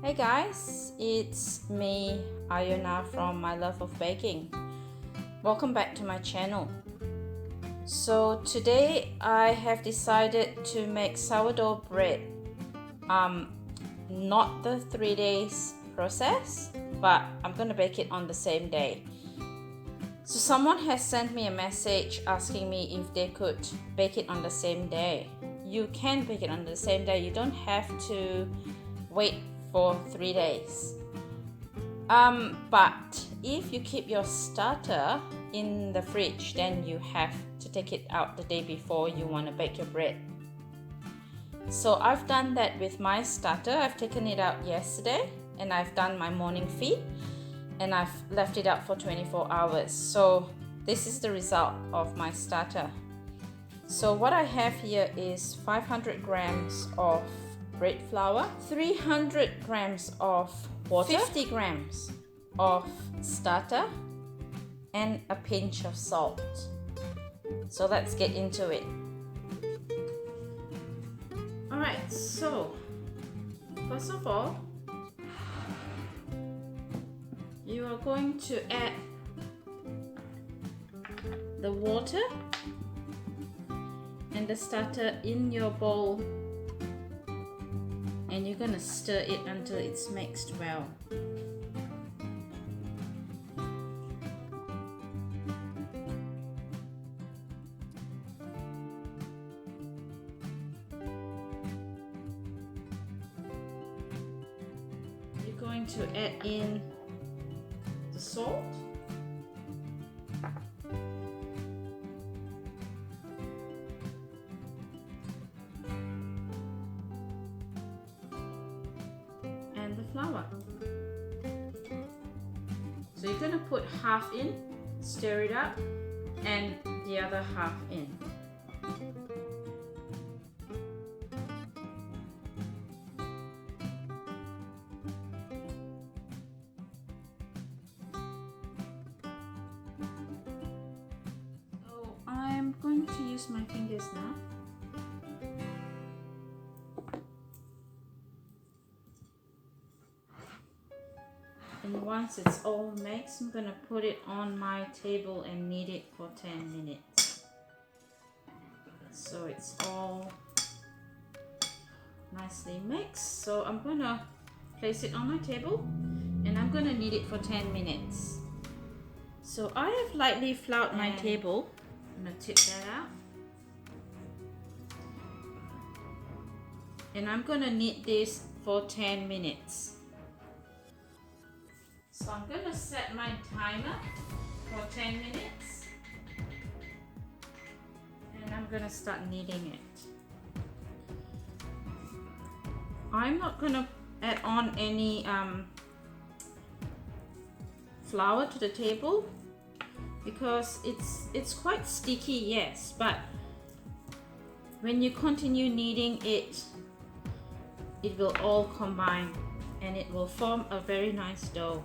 Hey guys, it's me, Ayana from My Love of Baking. Welcome back to my channel. So today I have decided to make sourdough bread. Not the 3 days process, but I'm gonna bake it on the same day. So someone has sent me a message asking me if they could bake it on the same day. You can bake it on the same day. You don't have to wait for 3 days. But if you keep your starter in the fridge, then you have to take it out the day before you want to bake your bread. So I've done that with my starter. I've taken it out yesterday and I've done my morning feed and I've left it out for 24 hours. So this is the result of my starter. So what I have here is 500 grams of bread flour, 300 grams of water, 50 grams of starter, and a pinch of salt. So let's get into it. Alright, so first of all, you are going to add the water and the starter in your bowl, and you're going to stir it until it's mixed well. You're going to add in the salt, and the flour. So you're going to put half in, stir it up, and the other half in. So I'm going to use my fingers now. And once it's all mixed, I'm gonna put it on my table and knead it for 10 minutes. So it's all nicely mixed. So I'm gonna place it on my table and I'm gonna knead it for 10 minutes. So I have lightly floured my table. I'm gonna tip that out. And I'm gonna knead this for 10 minutes. So I'm going to set my timer for 10 minutes and I'm going to start kneading it. I'm not going to add on any flour to the table because it's quite sticky, yes, but when you continue kneading it, it will all combine and it will form a very nice dough.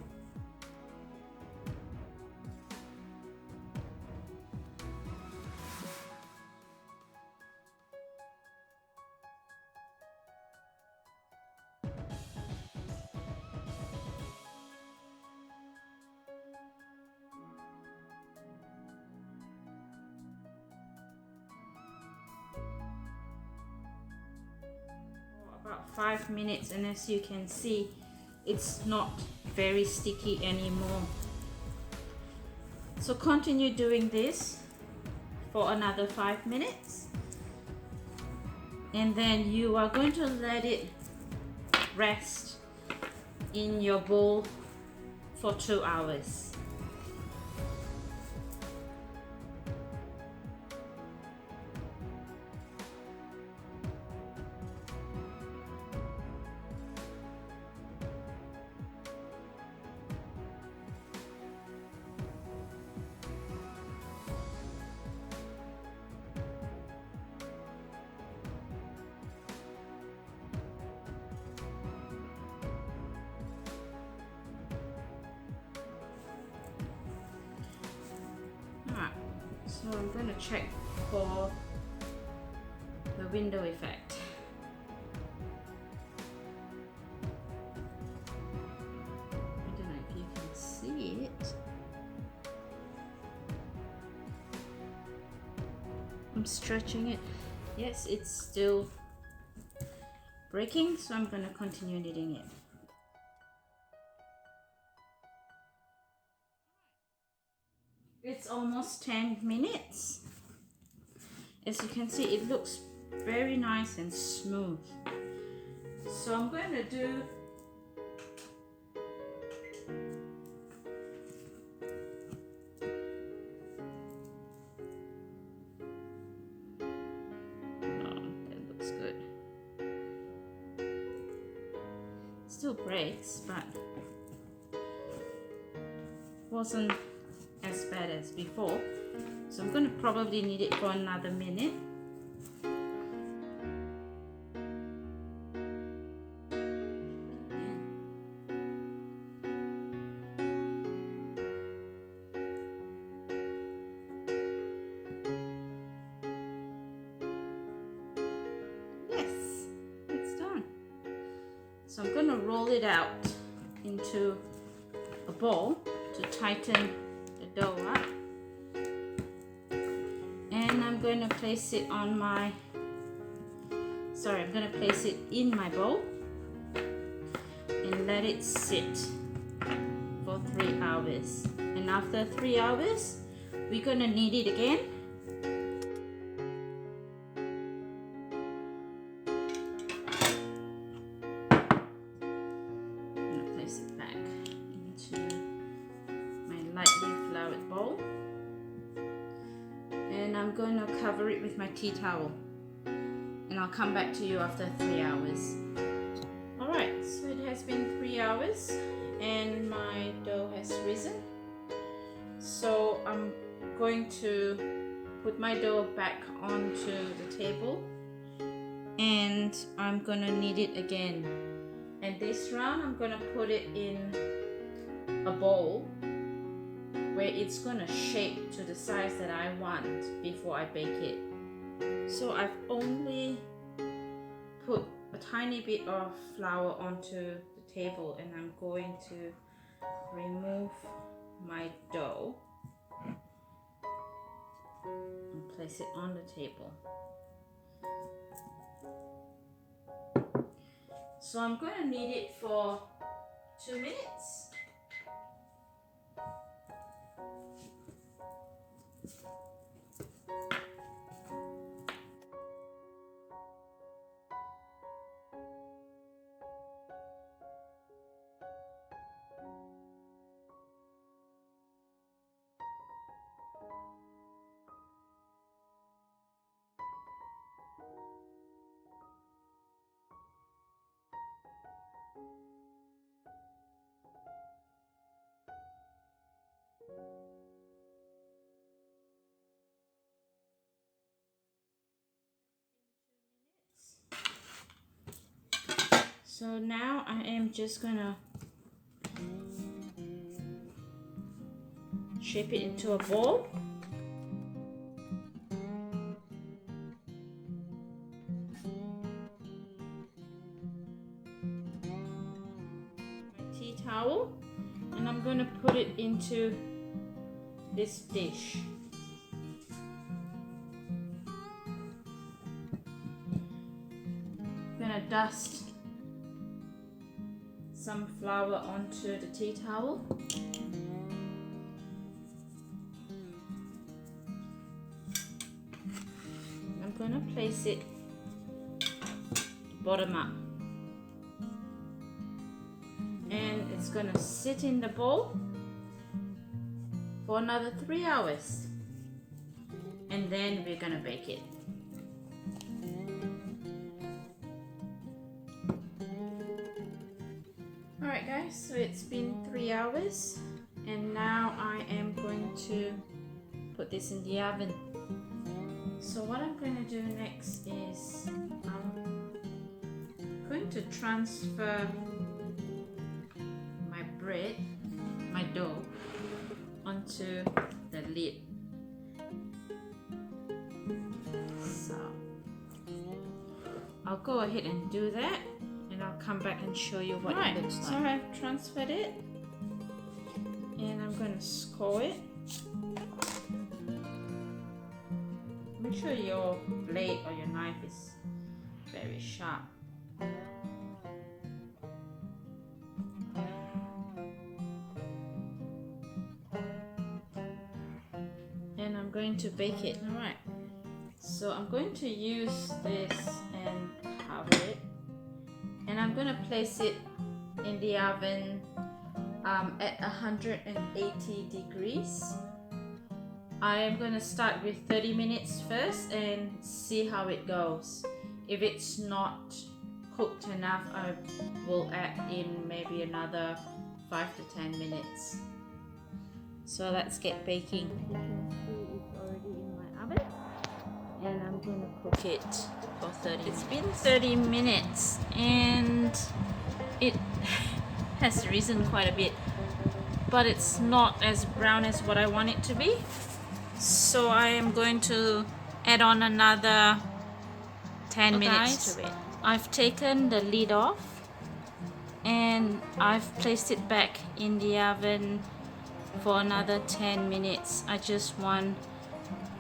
About 5 minutes, and as you can see, it's not very sticky anymore. So continue doing this for another 5 minutes and then you are going to let it rest in your bowl for 2 hours. So I'm going to check for the window effect. I'm stretching it. Yes, it's still breaking, so I'm going to continue kneading it. It's almost 10 minutes. As you can see, it looks very nice and smooth. So I'm going to do still breaks, but wasn't as bad as before. So I'm going to probably knead it for another minute. Yes, it's done. So I'm going to roll it out into a bowl to tighten the dough up. And I'm going to place it on my, I'm going to place it in my bowl and let it sit for 3 hours. And after 3 hours, we're going to knead it again. And I'm going to cover it with my tea towel, and I'll come back to you after 3 hours. Alright, so it has been 3 hours and my dough has risen. So I'm going to put my dough back onto the table and I'm going to knead it again. And this round I'm going to put it in a bowl where it's gonna shape to the size that I want before I bake it. So I've only put a tiny bit of flour onto the table, and I'm going to remove my dough and place it on the table. So I'm going to knead it for 2 minutes. So now I am just gonna shape it into a ball. My tea towel, and I'm gonna put it into this dish. I'm gonna dust some flour onto the tea towel. I'm going to place it bottom up, and it's going to sit in the bowl for another 3 hours, and then we're going to bake it. Alright guys, so it's been 3 hours and now I am going to put this in the oven. So what I'm going to do next is I'm going to transfer my dough onto the lid. So I'll go ahead and do that, and I'll come back and show you what it looks like. So I've transferred it, and I'm going to score it with make sure your blade or your knife is very sharp. And I'm going to bake it. Alright, so I'm going to use this and cover it, and I'm going to place it in the oven at 180 degrees. I am going to start with 30 minutes first and see how it goes. If it's not cooked enough, I will add in maybe another 5 to 10 minutes. So let's get baking. You can see it's already in my oven, and I'm going to cook it for 30 minutes. It's been 30 minutes and it has risen quite a bit, but it's not as brown as what I want it to be. So I am going to add on another 10 minutes to it. I've taken the lid off and I've placed it back in the oven for another 10 minutes. I just want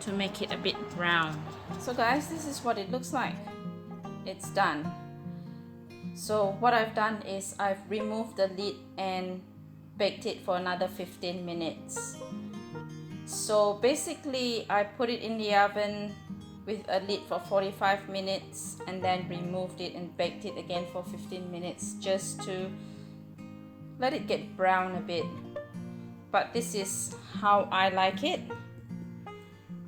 to make it a bit brown. So guys, this is what it looks like. It's done. So what I've done is I've removed the lid and baked it for another 15 minutes. So basically I put it in the oven with a lid for 45 minutes and then removed it and baked it again for 15 minutes just to let it get brown a bit. But this is how I like it.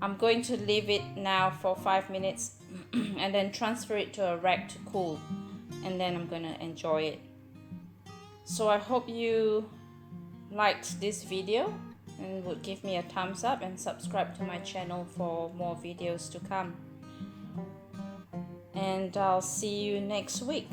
I'm going to leave it now for 5 minutes and then transfer it to a rack to cool, and then I'm gonna enjoy it. So I hope you liked this video and would give me a thumbs up and subscribe to my channel for more videos to come. And I'll see you next week.